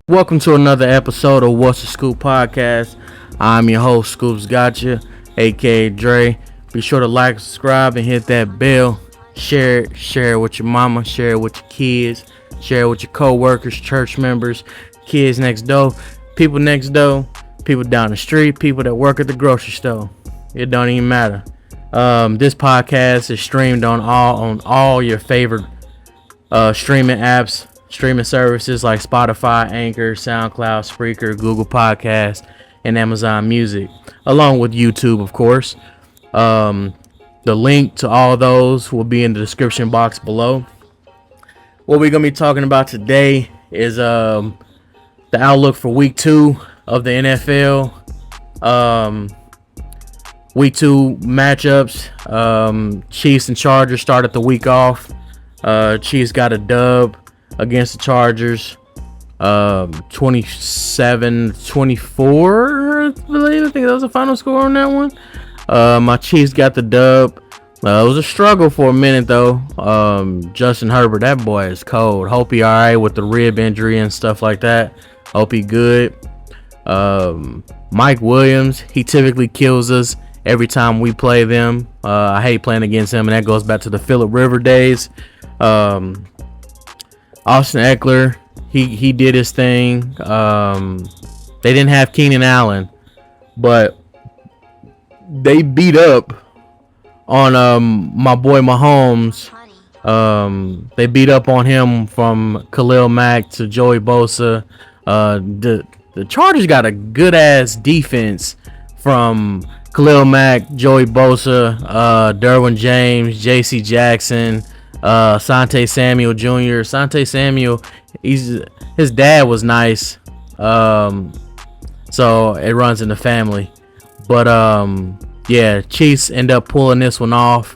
Welcome to another episode of What's the Scoop podcast. I'm your host, SkewpzGotcha, aka Dre. Be sure to like, subscribe, and hit that bell. Share it with your mama, share it with your kids, share it with your co-workers, church members, kids next door, people down the street, people that work at the grocery store. It don't even matter. This podcast is streamed on all your favorite streaming apps, streaming services like Spotify, Anchor, SoundCloud, Spreaker, Google Podcasts, and Amazon Music, along with YouTube, of course. The link to all those will be in the description box below. What we're going to be talking about today is the outlook for Week 2 of the NFL. Week 2 matchups. Chiefs and Chargers started the week off. Chiefs got a dub against the Chargers, 27-24, I think that was the final score on that one. My Chiefs got the dub. It was a struggle for a minute though. Justin Herbert, that boy is cold. Hope he alright with the rib injury and stuff like that. Hope he good. Mike Williams, he typically kills us every time we play them. I hate playing against him, and that goes back to the Phillip River days. Austin Eckler, he did his thing. They didn't have Keenan Allen, but they beat up on my boy Mahomes. They beat up on him from Khalil Mack to Joey Bosa. The Chargers got a good ass defense from Khalil Mack, Joey Bosa, Derwin James, J.C. Jackson, Sante Samuel Jr. Sante Samuel, his dad was nice, so it runs in the family. But yeah, Chiefs end up pulling this one off.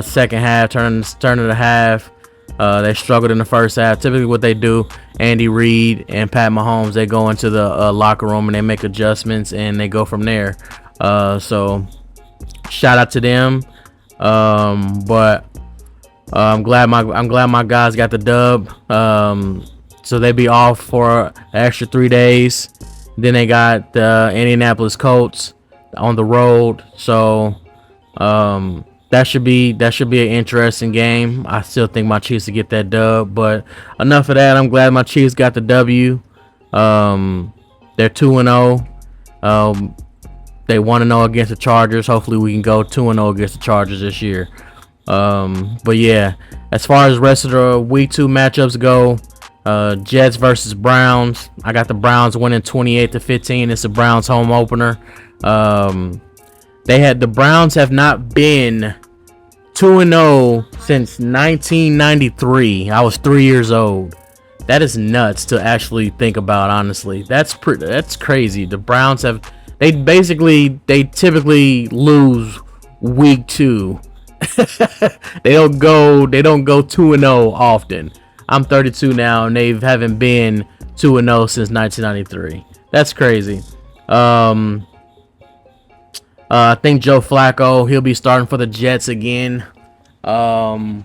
Second half, turn of the half. They struggled in the first half. Typically, what they do, Andy Reid and Pat Mahomes, they go into the locker room and they make adjustments and they go from there. So shout out to them. But I'm glad my guys got the dub. So they be off for an extra 3 days. Then they got the Indianapolis Colts on the road. So that should be an interesting game. I still think my Chiefs will get that dub. But enough of that. I'm glad my Chiefs got the W. They're 2-0. They 1-0 against the Chargers. Hopefully we can go 2-0 against the Chargers this year. But yeah, as far as the rest of the Week 2 matchups go, Jets versus Browns. I got the Browns winning 28-15. It's the Browns home opener. The Browns have not been 2-0 since 1993. I was 3 years old. That is nuts to actually think about, honestly. That's crazy. The Browns they typically lose Week 2. They don't go 2-0 often. I'm 32 now, and they haven't been 2-0 since 1993. That's crazy. I think Joe Flacco, he'll be starting for the Jets again. But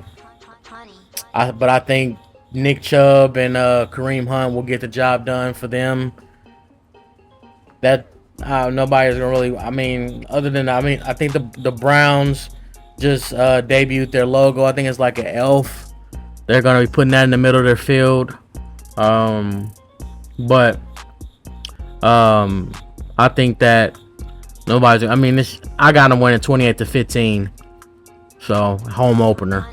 I think Nick Chubb and Kareem Hunt will get the job done for them. That nobody's gonna really. I think the Browns just debuted their logo. I think it's like an elf. They're gonna be putting that in the middle of their field. But I think that nobody's. I got them winning 28-15. So home opener.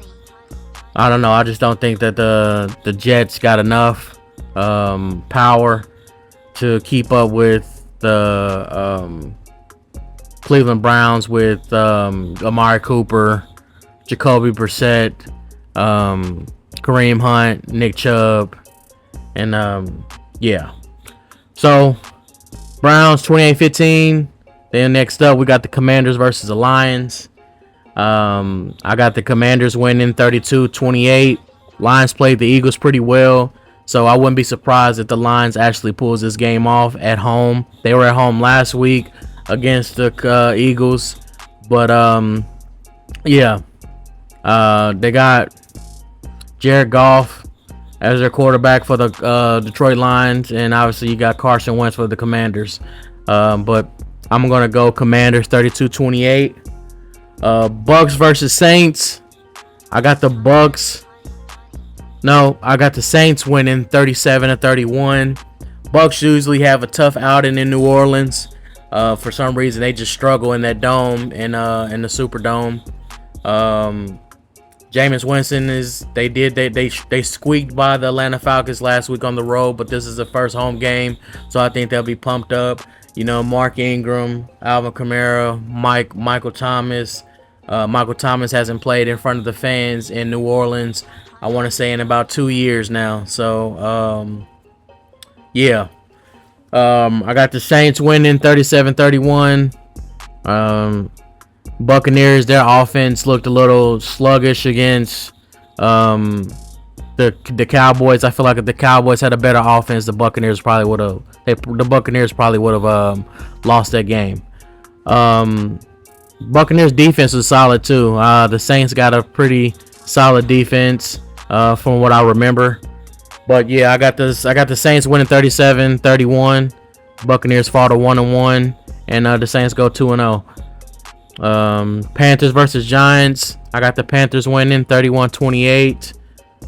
I don't know. I just don't think that the Jets got enough power to keep up with the Cleveland Browns with Amari Cooper, Jacoby Brissett, Kareem Hunt, Nick Chubb, and yeah. So Browns 28-15. Then next up we got the Commanders versus the Lions. I got the Commanders winning 32-28. Lions played the Eagles pretty well, so I wouldn't be surprised if the Lions actually pulls this game off at home. They were at home last week against the Eagles, but yeah, they got Jared Goff. as their quarterback for the Detroit Lions, and obviously you got Carson Wentz for the Commanders. But I'm gonna go Commanders 32-28. Bucks versus Saints. I got the Bucks. No, I got the Saints winning 37-31. Bucks usually have a tough outing in New Orleans. For some reason, they just struggle in that dome in the Superdome. Jameis Winston they squeaked by the Atlanta Falcons last week on the road, but this is the first home game, so I think they'll be pumped up. You know, Mark Ingram, Alvin Kamara, Michael Thomas. Michael Thomas hasn't played in front of the fans in New Orleans, I want to say, in about 2 years now. So, yeah. I got the Saints winning 37-31. Buccaneers, their offense looked a little sluggish against the Cowboys. I feel like if the Cowboys had a better offense, the Buccaneers probably would have lost that game. Buccaneers defense was solid too. The Saints got a pretty solid defense from what I remember. But yeah, I got the Saints winning 37-31. Buccaneers fall to 1-1, and the Saints go 2-0. Panthers versus Giants. I got the Panthers winning 31-28.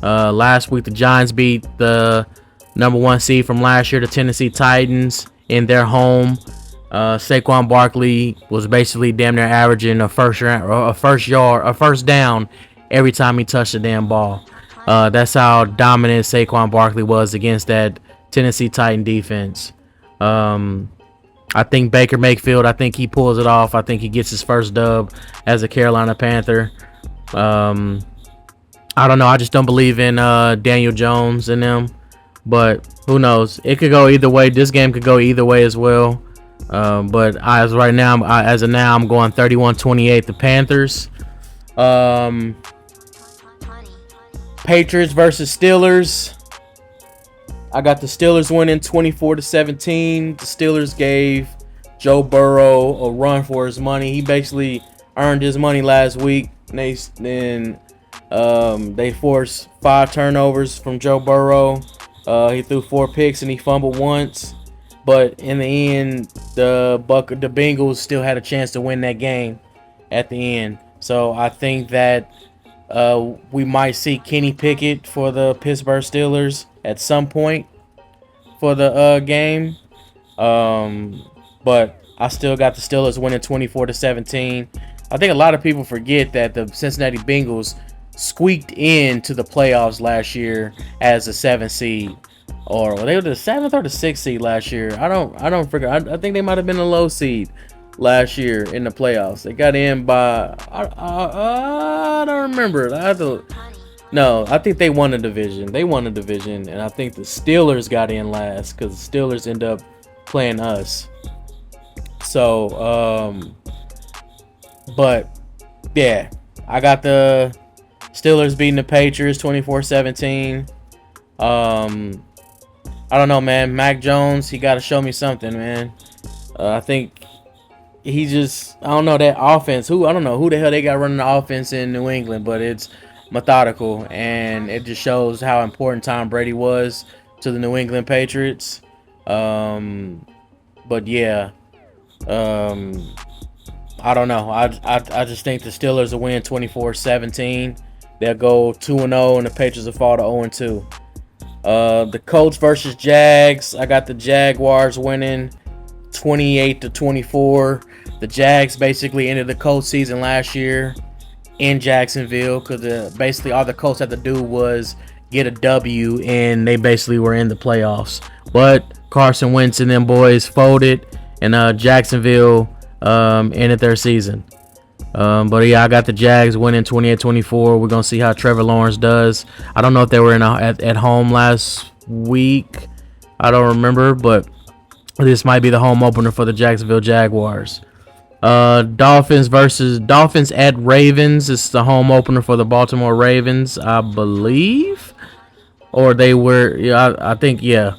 Last week the Giants beat the number 1 seed from last year, the Tennessee Titans, in their home. Saquon Barkley was basically damn near averaging a first down every time he touched the damn ball. That's how dominant Saquon Barkley was against that Tennessee Titan defense. I think Baker Mayfield, I think he pulls it off. I think he gets his first dub as a Carolina Panther. I don't know. I just don't believe in Daniel Jones and them. But who knows? It could go either way. This game could go either way as well. But as of now, I'm going 31-28 the Panthers. Patriots versus Steelers. I got the Steelers winning 24-17. The Steelers gave Joe Burrow a run for his money. He basically earned his money last week. They forced 5 turnovers from Joe Burrow. He threw 4 picks and he fumbled once. But in the end, the Bengals still had a chance to win that game at the end. So I think that we might see Kenny Pickett for the Pittsburgh Steelers at some point for the game. But I still got the Steelers winning 24-17. I think a lot of people forget that the Cincinnati Bengals squeaked into the playoffs last year as a 7th seed. Or they were the 7th or the 6th seed last year. I don't forget. I think they might have been a low seed last year in the playoffs. They got in by I don't remember. I think they won the division. And I think the Steelers got in last because the Steelers end up playing us. So, but yeah, I got the Steelers beating the Patriots 24-17. I don't know, man. Mac Jones, he got to show me something, man. I think he just, I don't know, that offense. I don't know who the hell they got running the offense in New England, but it's methodical, and it just shows how important Tom Brady was to the New England Patriots. But yeah, I don't know. I just think the Steelers will win 24-17. They'll go 2-0, and the Patriots will fall to 0-2. The Colts versus Jags. I got the Jaguars winning 28-24. The Jags basically ended the Colts season last year in Jacksonville because basically all the Colts had to do was get a W, and they basically were in the playoffs. But Carson Wentz and them boys folded, and Jacksonville ended their season. But yeah, I got the Jags winning 28-24. We're gonna see how Trevor Lawrence does. I don't know if they were at home last week. I don't remember, but this might be the home opener for the Jacksonville Jaguars. Dolphins at Ravens. It's the home opener for the Baltimore Ravens, I believe. Or they were, yeah, I think, yeah.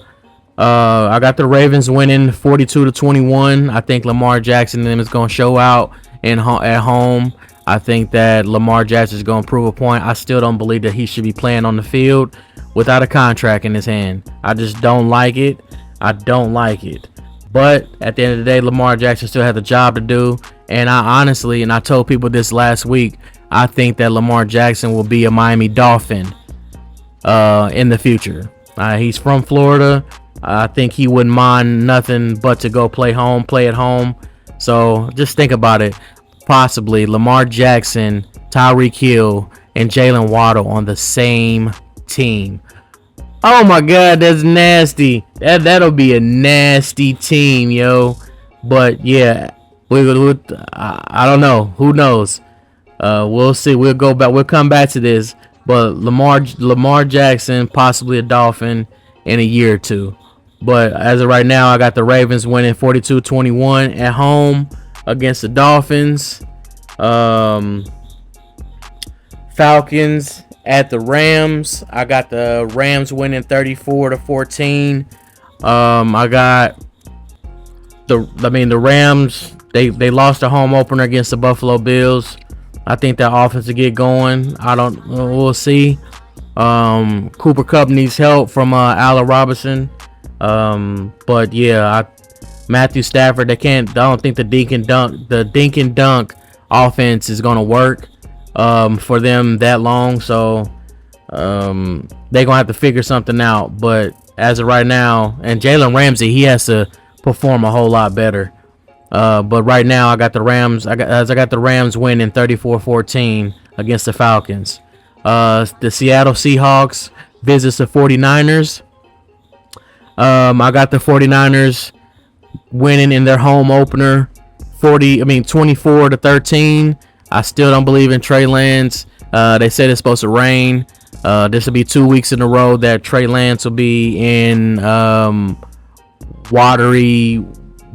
I got the Ravens winning 42-21. I think Lamar Jackson and them is gonna show out at home. I think that Lamar Jackson is going to prove a point. I still don't believe that he should be playing on the field, without a contract in his hand. I just don't like it. I don't like it. But at the end of the day, Lamar Jackson still has a job to do. And I honestly, and I told people this last week, I think that Lamar Jackson will be a Miami Dolphin in the future. He's from Florida. I think he wouldn't mind nothing but to go play at home. So just think about it. Possibly Lamar Jackson, Tyreek Hill, and Jalen Waddle on the same team. Oh my God, that's nasty. That'll be a nasty team, yo. But yeah, I don't know. Who knows? We'll see. We'll go back. We'll come back to this. But Lamar Jackson, possibly a Dolphin in a year or two. But as of right now, I got the Ravens winning 42-21 at home against the Dolphins. Falcons at the Rams. I got the Rams winning 34-14. I got the Rams. They lost a home opener against the Buffalo Bills. I think that offense will get going. We'll see. Cooper Kupp needs help from Allen Robinson. But yeah, Matthew Stafford. I don't think the dink and dunk offense is gonna work for them that long. So they're gonna have to figure something out. But as of right now, and Jalen Ramsey, he has to perform a whole lot better. But right now, I got the Rams. I got the Rams winning 34-14 against the Falcons. The Seattle Seahawks visits the 49ers. I got the 49ers winning in their home opener 24-13. I still don't believe in Trey Lance. They said it's supposed to rain. This will be 2 weeks in a row that Trey Lance will be in watery,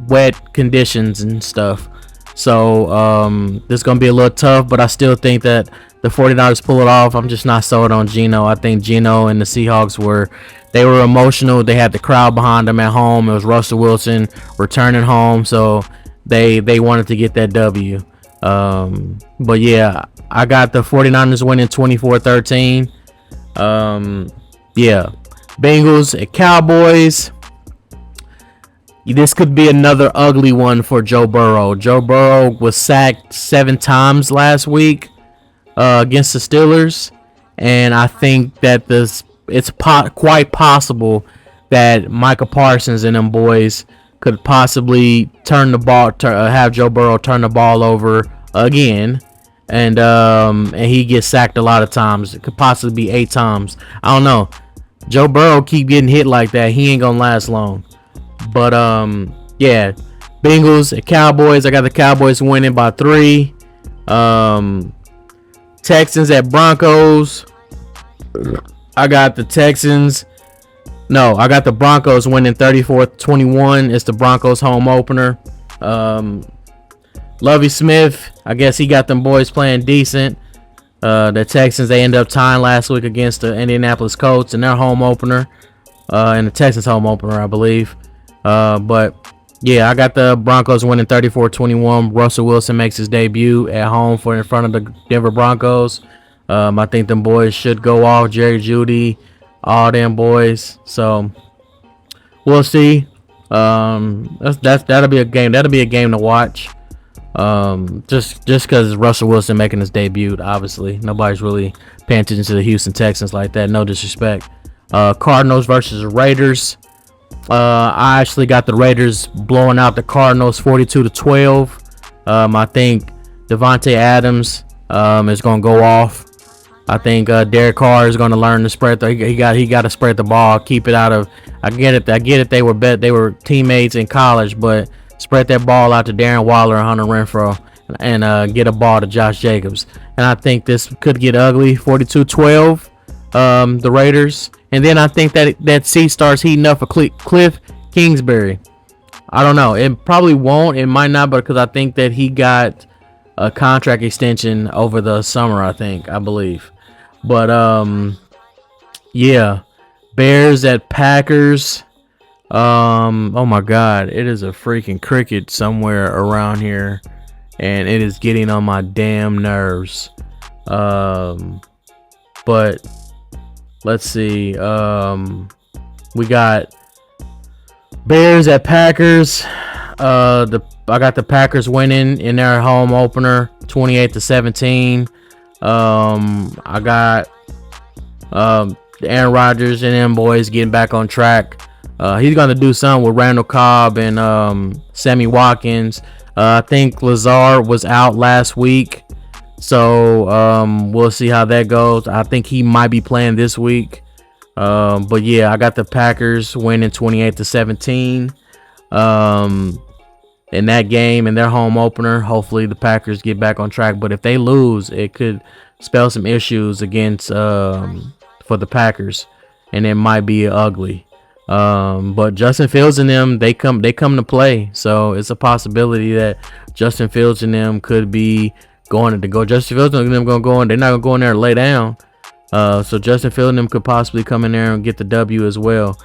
wet conditions and stuff. So this is going to be a little tough, but I still think that the 49ers pull it off. I'm just not sold on Geno. I think Geno and the Seahawks were emotional. They had the crowd behind them at home. It was Russell Wilson returning home, so they wanted to get that W. But yeah, I got the 49ers winning 24-13. Yeah, Bengals and Cowboys. This could be another ugly one for Joe Burrow. Joe Burrow was sacked 7 times last week against the Steelers, and I think that it's quite possible that Micah Parsons and them boys could possibly have Joe Burrow turn the ball over again, and he gets sacked a lot of times. It could possibly be 8 times. I don't know. Joe Burrow keep getting hit like that. He ain't gonna last long. But yeah, Bengals and Cowboys. I got the Cowboys winning by 3. Texans at Broncos. I got the Texans. No, I got the Broncos winning 34-21. It's the Broncos home opener. Lovie Smith, I guess he got them boys playing decent. The Texans, they ended up tying last week against the Indianapolis Colts in their home opener. And the Texans home opener, I believe. But yeah, I got the Broncos winning 34-21. Russell Wilson makes his debut at home in front of the Denver Broncos. I think them boys should go off. Jerry Jeudy, all them boys. So we'll see. That'll be a game. That'll be a game to watch. Just because Russell Wilson making his debut, obviously nobody's really paying attention to the Houston Texans like that. No disrespect. Cardinals versus Raiders. I actually got the Raiders blowing out the Cardinals 42-12. I think Devontae Adams is gonna go off. I think Derek Carr is gonna learn to spread. He got to spread the ball, keep it out of. I get it. They were teammates in college, but spread that ball out to Darren Waller and Hunter Renfrow, and get a ball to Josh Jacobs. And I think this could get ugly. 42-12. The Raiders. And then I think that seat starts heating up for Cliff Kingsbury. I don't know. It probably won't. It might not, but because I think that he got a contract extension over the summer, I believe. But yeah. Bears at Packers. Oh my God. It is a freaking cricket somewhere around here, and it is getting on my damn nerves. But let's see. We got Bears at Packers. I got the Packers winning in their home opener, 28-17. I got Aaron Rodgers and them boys getting back on track. He's gonna do something with Randall Cobb and Sammy Watkins. I think Lazard was out last week, so we'll see how that goes. I think he might be playing this week. But yeah, I got the Packers winning 28-17. In that game, in their home opener. Hopefully the Packers get back on track. But if they lose, it could spell some issues against for the Packers, and it might be ugly. But Justin Fields and them, they come to play. So it's a possibility that Justin Fields and them could be going to go. Justin Fields and them gonna go in. They're not gonna go in there and lay down. So Justin Fields and them could possibly come in there and get the W as well.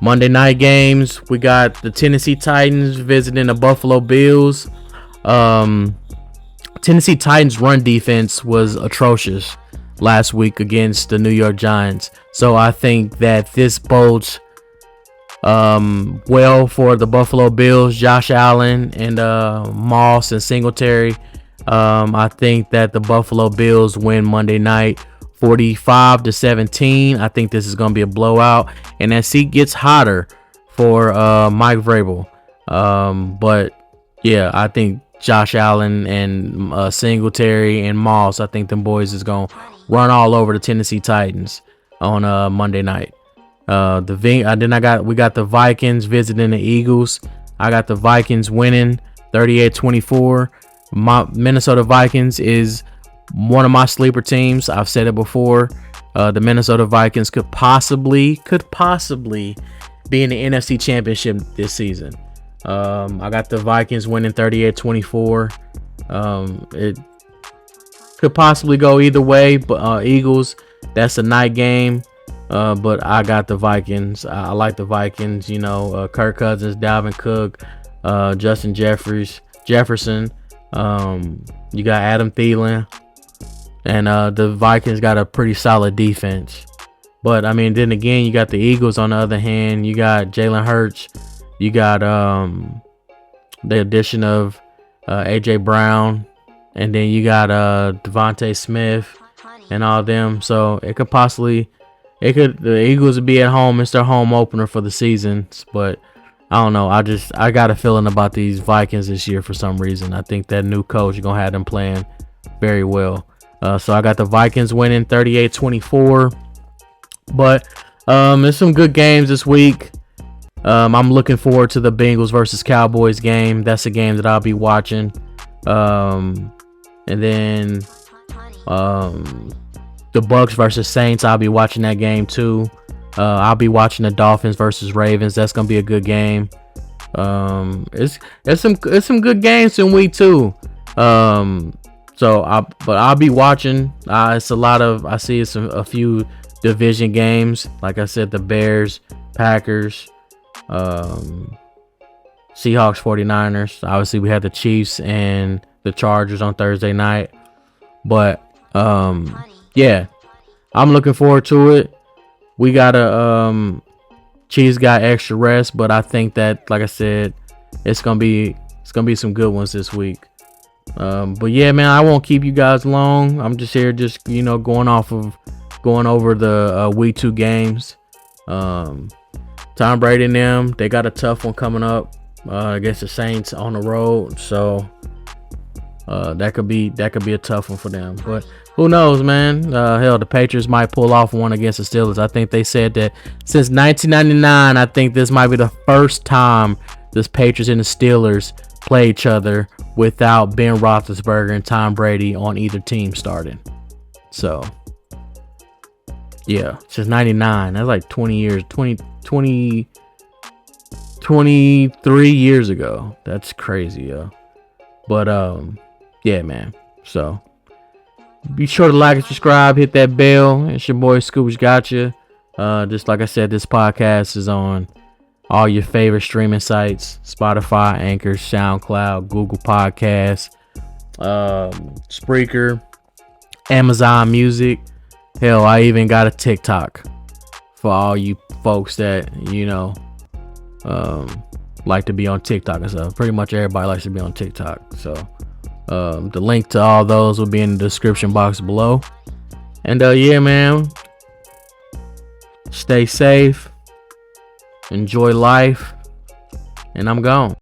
Monday night games, we got the Tennessee Titans visiting the Buffalo Bills. Tennessee Titans run defense was atrocious last week against the New York Giants. So I think that this bodes well for the Buffalo Bills, Josh Allen and Moss and Singletary. I think that the Buffalo Bills win Monday night 45-17. I think this is going to be a blowout, and that seat gets hotter for Mike Vrabel. But yeah, I think Josh Allen and Singletary and Moss, I think them boys is going to run all over the Tennessee Titans on Monday night. We got the Vikings visiting the Eagles. I got the Vikings winning 38-24. My Minnesota Vikings is one of my sleeper teams. I've said it before. The Minnesota Vikings could possibly be in the NFC Championship this season. I got the Vikings winning 38-24. It could possibly go either way, but Eagles, that's a night game. But I got the Vikings. I like the Vikings. You know, Kirk Cousins, Dalvin Cook, Justin Jefferson. You got Adam Thielen. And the Vikings got a pretty solid defense. But, I mean, then again, you got the Eagles on the other hand. You got Jalen Hurts. You got the addition of A.J. Brown. And then you got Devontae Smith and all them. So, the Eagles would be at home. It's their home opener for the season. But, I don't know. I got a feeling about these Vikings this year for some reason. I think that new coach is going to have them playing very well. So I got the Vikings winning 38-24. But there's some good games this week. I'm looking forward to the Bengals versus Cowboys game. That's a game that I'll be watching. And then the Bucks versus Saints, I'll be watching that game too. I'll be watching the Dolphins versus Ravens. That's gonna be a good game. It's some good games in week 2. But I'll be watching. It's a lot of, I see a few division games. Like I said, the Bears, Packers, Seahawks, 49ers. Obviously, we had the Chiefs and the Chargers on Thursday night. But, yeah, I'm looking forward to it. We got Chiefs got extra rest, but I think that, like I said, it's gonna be some good ones this week. But yeah, man, I won't keep you guys long. I'm just here, going over the week 2 games. Tom Brady and them, they got a tough one coming up against the Saints on the road. So that could be a tough one for them. But who knows, man? Hell, the Patriots might pull off one against the Steelers. I think they said that since 1999, I think this might be the first time this Patriots and the Steelers play each other without Ben Roethlisberger and Tom Brady on either team starting. So, yeah, since 99. That's like 20 years, 23 years ago. That's crazy, yo. But, yeah, man. So, be sure to like and subscribe, hit that bell. It's your boy SkewpzGotcha. Just like I said, this podcast is on all your favorite streaming sites: Spotify, Anchor, SoundCloud, Google Podcasts, Spreaker, Amazon Music, Hell, I even got a TikTok for all you folks that, like to be on TikTok and stuff. Pretty much everybody likes to be on TikTok. So the link to all those will be in the description box below. And yeah, man, stay safe, enjoy life, and I'm gone.